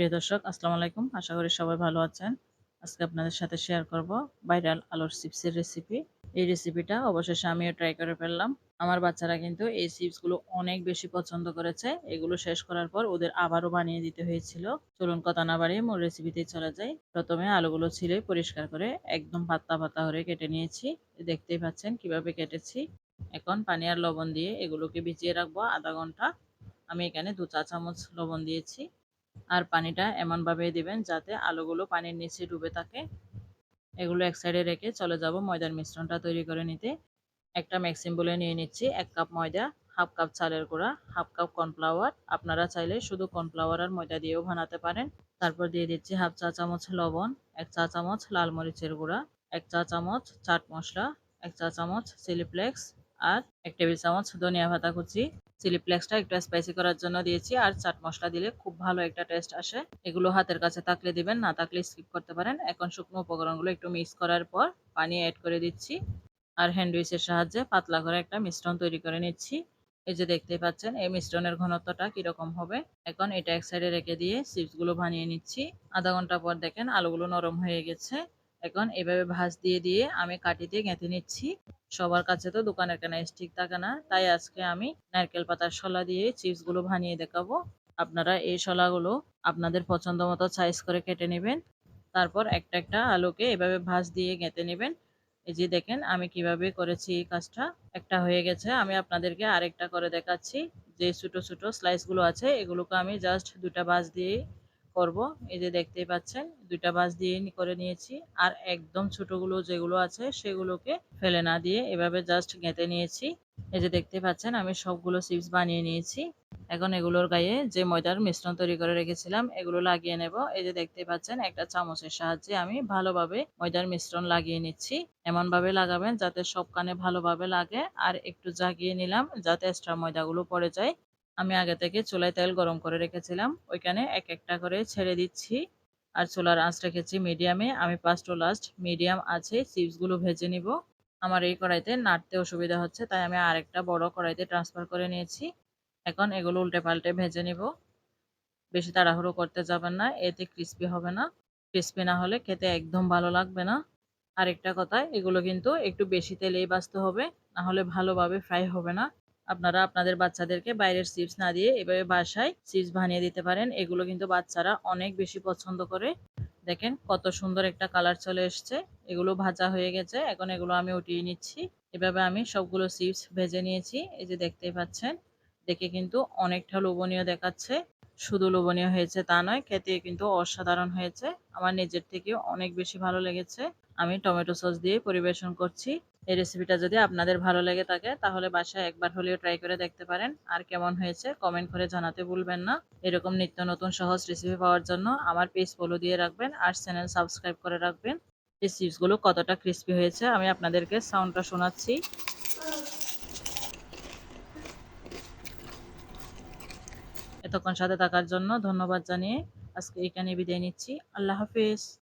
প্রিয় দর্শক, আসসালামু আলাইকুম। আশা করি সবাই ভালো আছেন। আজকে আপনাদের সাথে শেয়ার করব ভাইরাল আলুর চিপসের রেসিপি। এই রেসিপিটা অবশেষে আমিও ট্রাই করে ফেললাম। আমার বাচ্চারা কিন্তু এই চিপসগুলো অনেক বেশি পছন্দ করেছে। এগুলো শেষ করার পর ওদের আবারও বানিয়ে দিতে হয়েছিল। চলুন কথা না বাড়িয়ে মূল রেসিপিতেই চলে যাই। প্রথমে আলুগুলো ছিলে পরিষ্কার করে একদম পাতলা পাতলা করে কেটে নিয়েছি। দেখতেই পাচ্ছেন কিভাবে কেটেছি। এখন পানি আর লবণ দিয়ে এগুলোকে ভিজিয়ে রাখবো আধা ঘন্টা। আমি এখানে 2 চা চামচ লবণ দিয়েছি। আর পানিটা এমনভাবে দিবেন যাতে আলুগুলো পানির নিচে ডুবে থাকে। এগুলো এক সাইডে রেখে চলে যাব ময়দার মিশ্রণটা তৈরি করে নিতে। একটা মিক্সিং বোলে নিয়ে নিচ্ছি 1 কাপ ময়দা, হাফ কাপ চালের গুঁড়া, হাফ কাপ কর্নফ্লাওয়ার। আপনারা চাইলে শুধু কর্নফ্লাওয়ার আর ময়দা দিয়েও বানাতে পারেন। তারপর দিয়ে দিচ্ছি হাফ চা চামচ লবণ, 1 চা চামচ লাল মরিচের গুঁড়া, 1 চা চামচ চাট মশলা, 1 চা চামচ চিলি ফ্লেক্স আর 1 টেবিল চামচ ধনিয়া পাতা কুচি। চিলি ফ্লেক্সটা একটু স্পাইসি করার জন্য দিয়েছি, আর চাট মশলা দিলে খুব ভালো একটা টেস্ট আসে। এগুলো হাতের কাছে থাকলে দিবেন, না থাকলে স্কিপ করতে পারেন। এখন শুকনো উপকরণগুলো একটু মিক্স করার পর পানি অ্যাড করে দিচ্ছি আর হ্যান্ড উইচের সাহায্যে পাতলা করে একটা মিশ্রণ তৈরি করে নিচ্ছি। এই যে দেখতেই পাচ্ছেন এই মিশ্রণের ঘনত্বটা কিরকম হবে। এখন এটা এক সাইডে রেখে দিয়ে চিপসগুলো বানিয়ে নিচ্ছি। আধা ঘন্টা পর দেখেন আলুগুলো নরম হয়ে গেছে। এখন এভাবে ভাঁজ দিয়ে দিয়ে আমি কাঠি দিয়ে গেঁথে নিচ্ছি। সবার কাছে তো দোকানের কেনা স্টিক থাকে না, তাই আজকে আমি নারকেল পাতার শলা দিয়ে চিপসগুলো বানিয়ে দেখাবো। আপনারা এই শলাগুলো আপনাদের পছন্দ মতো সাইজ করে কেটে নেবেন। তারপর একটা একটা আলুকে এভাবে ভাঁজ দিয়ে গেঁথে নেবেন। এই যে দেখেন আমি কিভাবে করেছি এই কাজটা। একটা হয়ে গেছে, আমি আপনাদেরকে আরেকটা করে দেখাচ্ছি। যে ছোট ছোট স্লাইসগুলো আছে এগুলোকে আমি জাস্ট দুটা ভাঁজ দিয়ে করব। এই যে দেখতেই পাচ্ছেন দুইটা ভাঁজ দিয়ে করে নিয়েছি। আর একদম ছোটগুলো যেগুলো আছে সেগুলোকে ফেলে না দিয়ে এভাবে জাস্ট গেঁথে নিয়েছি। এই যে দেখতে পাচ্ছেন আমি সবগুলো চিপস বানিয়ে নিয়েছি। এখন এগুলোর গায়ে যে ময়দার মিশ্রণ তৈরি করে রেখেছিলাম এগুলো লাগিয়ে নেব। এই যে দেখতে পাচ্ছেন একটা চামচের সাহায্যে আমি ভালোভাবে ময়দার মিশ্রণ লাগিয়ে নিচ্ছি। এমন ভাবে লাগাবেন যাতে সবখানে ভালোভাবে লাগে। আর একটু জাগিয়ে নিলাম যাতে এক্সট্রা ময়দাগুলো পড়ে যায়। আমি আগে থেকে চুলায় তেল গরম করে রেখেছিলাম, ওইখানে এক একটা করে ছেড়ে দিচ্ছি। আর চুলার আঁচ রেখেছি মিডিয়ামে। আমি ফার্স্ট ও লাস্ট মিডিয়াম আছে চিপসগুলো ভেজে নিব। আমার এই কড়াইতে নাড়তে অসুবিধা হচ্ছে, তাই আমি আরেকটা বড় কড়াইতে ট্রান্সফার করে নিয়েছি। এখন এগুলো উল্টে পাল্টে ভেজে নিব। বেশি তাড়াহুড়ো করতে যাবেন না, এতে ক্রিস্পি হবে না। ক্রিস্পি না হলে খেতে একদম ভালো লাগবে না। আরেকটা কথা, এগুলো কিন্তু একটু বেশি তেলেই ভাজতে হবে, না হলে ভালোভাবে ফ্রাই হবে না। আপনারা আপনাদের বাচ্চাদেরকে বাইরের চিপস না দিয়ে এভাবে বাসায় চিপস বানিয়ে দিতে পারেন। এগুলো কিন্তু বাচ্চারা অনেক বেশি পছন্দ করে। দেখেন কত সুন্দর একটা কালার চলে এসছে। এগুলো ভাজা হয়ে গেছে, এখন এগুলো আমি উঠিয়ে নিচ্ছি। এভাবে আমি সবগুলো চিপস ভেজে নিয়েছি। এই যে দেখতেই পাচ্ছেন, দেখে কিন্তু অনেকটা লোভনীয় দেখাচ্ছে। শুধু লোভনীয় হয়েছে তা নয়, খেতে কিন্তু অসাধারণ হয়েছে। আমার নিজের থেকেও অনেক বেশি ভালো লেগেছে। আমি টমেটো সস দিয়ে পরিবেশন করছি। এই রেসিপিটা যদি আপনাদের ভালো লেগে থাকে তাহলে বাসায় একবার হলেও ট্রাই করে দেখতে পারেন। আর কেমন হয়েছে কমেন্ট করে জানাতে ভুলবেন না। এরকম নিত্য নতুন সহজ রেসিপি পাওয়ার জন্য আমার পেজ ফলো দিয়ে রাখবেন আর চ্যানেল সাবস্ক্রাইব করে রাখবেন। এই চিপসগুলো কতটা ক্রিস্পি হয়েছে আমি আপনাদেরকে সাউন্ডটা শোনাচ্ছি। এতক্ষণ সাথে থাকার জন্য ধন্যবাদ জানিয়ে আজকে এখানে বিদায় নিচ্ছি। আল্লাহ হাফেজ।